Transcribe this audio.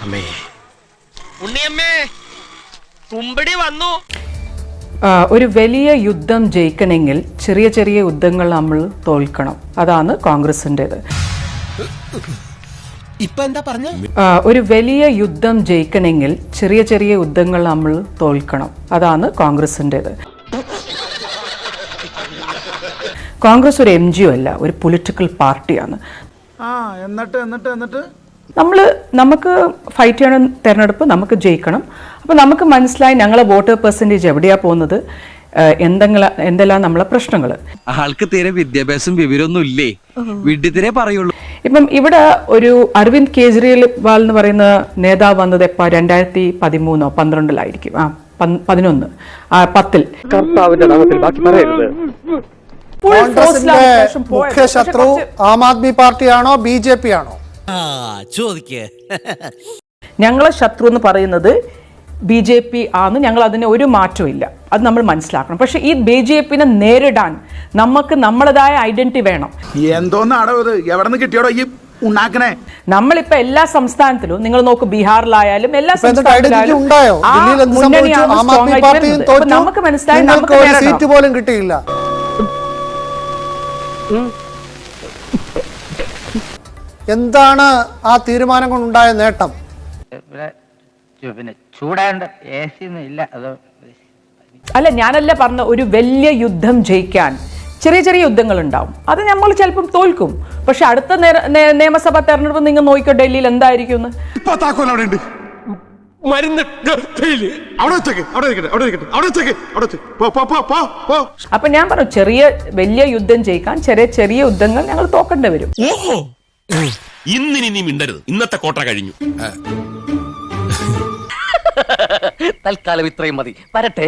ഉണ്ണിയമ്മേ കുമ്പടി വന്നു. ഒരു വലിയ യുദ്ധം ജയിക്കണമെങ്കിൽ ചെറിയ ചെറിയ യുദ്ധങ്ങൾ നമ്മൾ തോൽക്കണം. അതാണ് കോൺഗ്രസിൻ്റെത്. ഇപ്പൊ എന്താ പറഞ്ഞ? ഒരു വലിയ യുദ്ധം ജയിക്കണമെങ്കിൽ ചെറിയ ചെറിയ യുദ്ധങ്ങൾ നമ്മൾ തോൽക്കണം. അതാണ് കോൺഗ്രസിൻ്റെത്. കോൺഗ്രസ് ഒരു NGO അല്ല, ഒരു പൊളിറ്റിക്കൽ പാർട്ടിയാണ്. എന്നിട്ട് നമുക്ക് ഫൈറ്റ് ചെയ്യണം, തെരഞ്ഞെടുപ്പ് നമുക്ക് ജയിക്കണം. അപ്പോൾ നമുക്ക് മനസ്സിലായി ഞങ്ങളെ വോട്ടർ പെർസെൻറ്റേജ് എവിടെയാണ് പോകുന്നത്, എന്തെല്ലാം നമ്മളെ പ്രശ്നങ്ങൾ. ആൾക്ക് തീരെ വിദ്യാഭ്യാസം വിവരമൊന്നും ഇല്ലേ, വിഡ്ഢിത്തിരെ പറയുള്ളൂ. ഇപ്പം ഇവിടെ ഒരു അരവിന്ദ് കെജ്രിവാൾ എന്ന് പറയുന്ന നേതാവ് വന്നത് എപ്പോൾ 2013 12 11 10 കർത്താവിന്റെ നാമത്തിൽ ബാക്കി പറയരുത്. കോൺഗ്രസിന്റെ മുഖ്യ ശത്രു ആം ആദ്മി പാർട്ടിയാണോ BJP ആണോ? ഞങ്ങളെ ശത്രു എന്ന് പറയുന്നത് BJP ആണ്. ഞങ്ങൾ അതിന് ഒരു മാറ്റവും ഇല്ല, അത് നമ്മൾ മനസ്സിലാക്കണം. പക്ഷെ ഈ BJPനെ നേരിടാൻ നമുക്ക് നമ്മളതായ ഐഡന്റിറ്റി വേണം. എന്തോന്നാടോ ഇത്? എവിടെ നിന്ന് കിട്ടിയോടോ ഈ ഉണ്ടാക്കണേ? നമ്മളിപ്പോ എല്ലാ സംസ്ഥാനത്തിലും നിങ്ങൾ നോക്ക്, ബീഹാറിലായാലും എല്ലാ സംസ്ഥാനത്തിലും നമുക്ക് മനസ്സിലായി നമുക്ക് സീറ്റ് പോലും കിട്ടിയില്ല. എന്താണ് ആ തീരുമാനം കൊണ്ടുണ്ടായ നേട്ടം? അല്ല, ഞാനല്ല പറഞ്ഞ ഒരു വലിയ യുദ്ധം ജയിക്കാൻ ചെറിയ ചെറിയ യുദ്ധങ്ങൾ ഉണ്ടാവും. അത് നമ്മൾ ചിലപ്പം തോൽക്കും. പക്ഷെ അടുത്ത നിയമസഭാ തെരഞ്ഞെടുപ്പ് നിങ്ങൾ നോക്കിയോ ഡൽഹിയിൽ എന്തായിരിക്കും. അപ്പൊ ഞാൻ പറഞ്ഞു, വലിയ യുദ്ധം ജയിക്കാൻ ചെറിയ ചെറിയ യുദ്ധങ്ങൾ ഞങ്ങൾ തോക്കേണ്ടി വരും. ഇന്നിനി നീ മിണ്ടരുത്, ഇന്നത്തെ കോട്ട കഴിഞ്ഞു. തൽക്കാലം ഇത്രയും മതി. വരട്ടെ.